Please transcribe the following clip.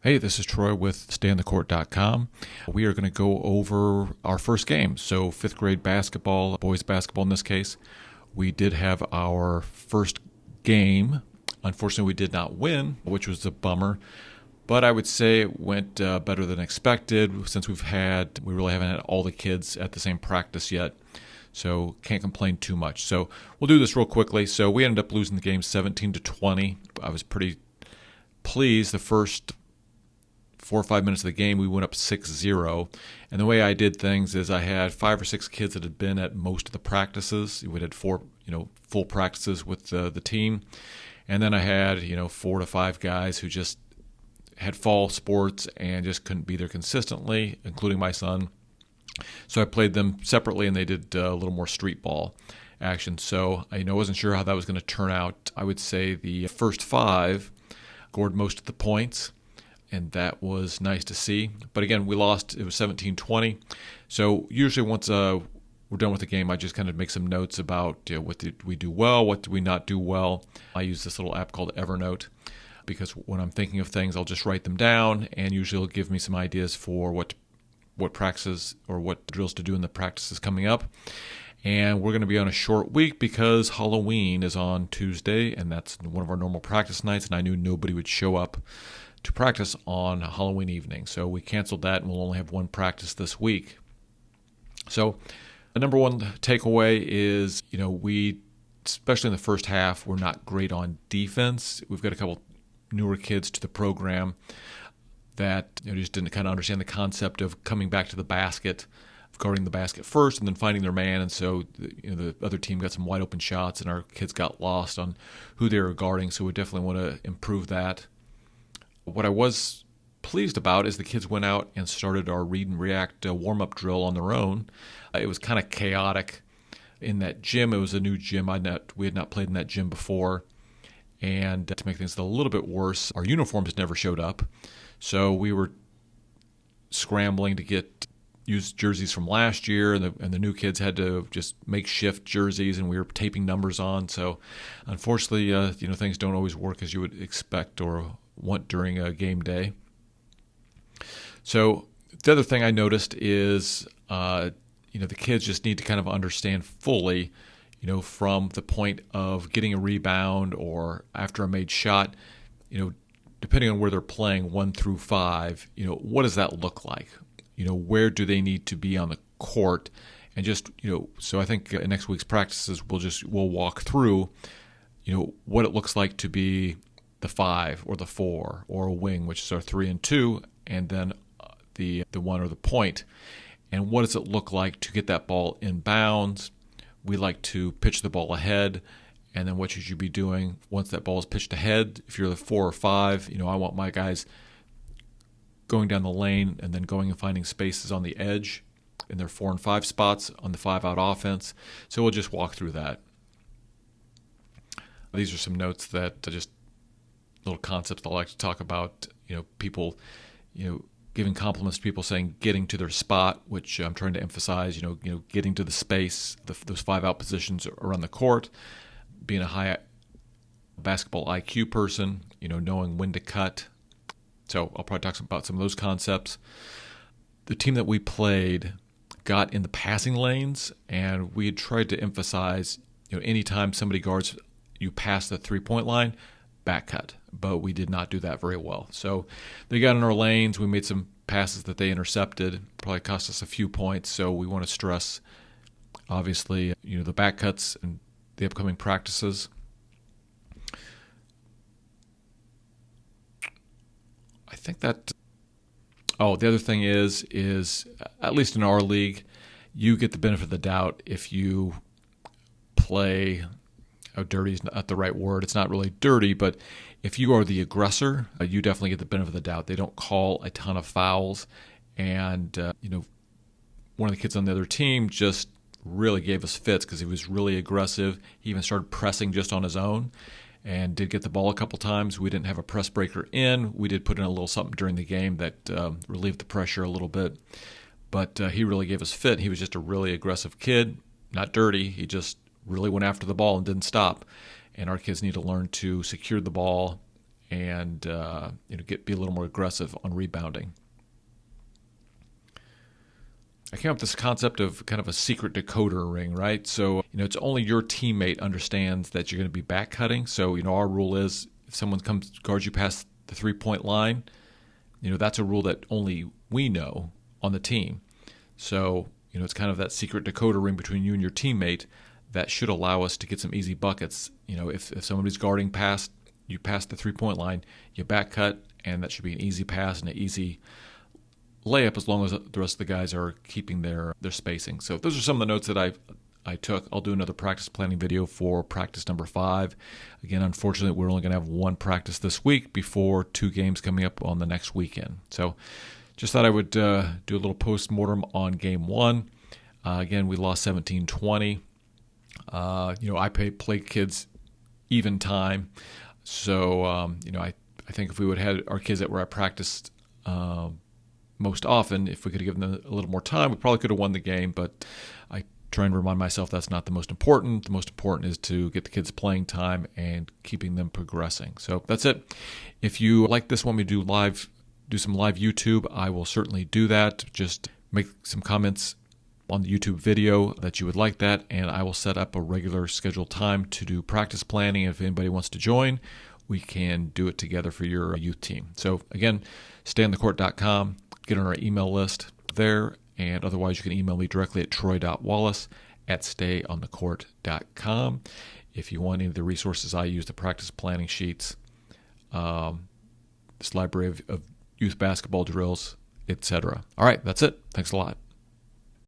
Hey, this is Troy with StayOnTheCourt.com. We are going to go over our first game. So 5th grade basketball, boys basketball in this case. We did have our first game. Unfortunately, we did not win, which was a bummer. But I would say it went better than expected since we really haven't had all the kids at the same practice yet. So can't complain too much. So we'll do this real quickly. So we ended up losing the game 17-20. I was pretty pleased. The first 4 or 5 minutes of the game, we went up 6-0. And the way I did things is I had 5 or 6 kids that had been at most of the practices. We had 4, full practices with the team. And then I had, 4 to 5 guys who just had fall sports and just couldn't be there consistently, including my son. So I played them separately, and they did a little more street ball action. So I wasn't sure how that was going to turn out. I would say the first 5 scored most of the points, and that was nice to see. But again, we lost. It was 17-20. So usually once we're done with the game, I just kind of make some notes about what did we do well, what did we not do well. I use this little app called Evernote because when I'm thinking of things, I'll just write them down, and usually it'll give me some ideas for what practices or what drills to do in the practices coming up. And we're going to be on a short week because Halloween is on Tuesday, and that's one of our normal practice nights, and I knew nobody would show up to practice on Halloween evening. So we canceled that, and we'll only have one practice this week. So the number one takeaway is, we, especially in the first half, we're not great on defense. We've got a couple newer kids to the program that just didn't kind of understand the concept of coming back to the basket, of guarding the basket first and then finding their man. And so the other team got some wide open shots, and our kids got lost on who they were guarding. So we definitely want to improve that. What I was pleased about is the kids went out and started our read and react warm-up drill on their own. It was kind of chaotic in that gym. It was a new gym. We had not played in that gym before. And to make things a little bit worse, our uniforms never showed up. So we were scrambling to use jerseys from last year, and the new kids had to just makeshift jerseys, and we were taping numbers on. So unfortunately, things don't always work as you would expect or want during a game day. So the other thing I noticed is, the kids just need to kind of understand fully, from the point of getting a rebound or after a made shot, depending on where they're playing 1 through 5, what does that look like? Where do they need to be on the court? And just, so I think in next week's practices, we'll walk through, what it looks like to be the 5 or the 4 or a wing, which is our 3 and 2, and then the 1 or the point. And what does it look like to get that ball in bounds? We like to pitch the ball ahead. And then what should you be doing once that ball is pitched ahead? If you're the 4 or 5, I want my guys going down the lane and then going and finding spaces on the edge in their 4 and 5 spots on the 5-out offense. So we'll just walk through that. These are some notes that just little concepts I like to talk about. People, giving compliments to people, saying getting to their spot, which I'm trying to emphasize. Getting to the space, those 5-out positions around the court. Being a high basketball IQ person, knowing when to cut. So I'll probably talk about some of those concepts. The team that we played got in the passing lanes, and we had tried to emphasize, anytime somebody guards you past the 3-point line, back cut. But we did not do that very well. So they got in our lanes. We made some passes that they intercepted. Probably cost us a few points. So we want to stress, obviously, the back cuts and the upcoming practices. I think that. Oh, the other thing is at least in our league, you get the benefit of the doubt if you play. Oh, dirty is not the right word. It's not really dirty, but if you are the aggressor, you definitely get the benefit of the doubt. They don't call a ton of fouls, and one of the kids on the other team just really gave us fits because he was really aggressive. He even started pressing just on his own and did get the ball a couple times. We didn't have a press breaker in. We did put in a little something during the game that relieved the pressure a little bit. But he really gave us fit. He was just a really aggressive kid, not dirty. He just really went after the ball and didn't stop. And our kids need to learn to secure the ball and be a little more aggressive on rebounding. I came up with this concept of kind of a secret decoder ring, right? So, it's only your teammate understands that you're going to be back cutting. So, our rule is if someone comes guards you past the 3-point line, that's a rule that only we know on the team. So, it's kind of that secret decoder ring between you and your teammate that should allow us to get some easy buckets. If somebody's guarding past the 3-point line, you back cut, and that should be an easy pass and an easy layup as long as the rest of the guys are keeping their spacing. So those are some of the notes that I took. I'll do another practice planning video for practice number 5. Again, unfortunately, we're only going to have one practice this week before 2 games coming up on the next weekend. So just thought I would do a little post-mortem on game 1. Again, we lost 17-20. I play kids even time. So, I think if we would have had our kids that were at practice most often, if we could have given them a little more time, we probably could have won the game. But I try and remind myself that's not the most important. The most important is to get the kids playing time and keeping them progressing. So that's it. If you like this, want me to do some live YouTube, I will certainly do that. Just make some comments on the YouTube video that you would like that, and I will set up a regular scheduled time to do practice planning. If anybody wants to join, we can do it together for your youth team. So again, stayonthecourt.com. Get on our email list there, and otherwise you can email me directly at troy.wallace@stayonthecourt.com. If you want any of the resources I use, the practice planning sheets, this library of youth basketball drills, etc. All right, that's it. Thanks a lot.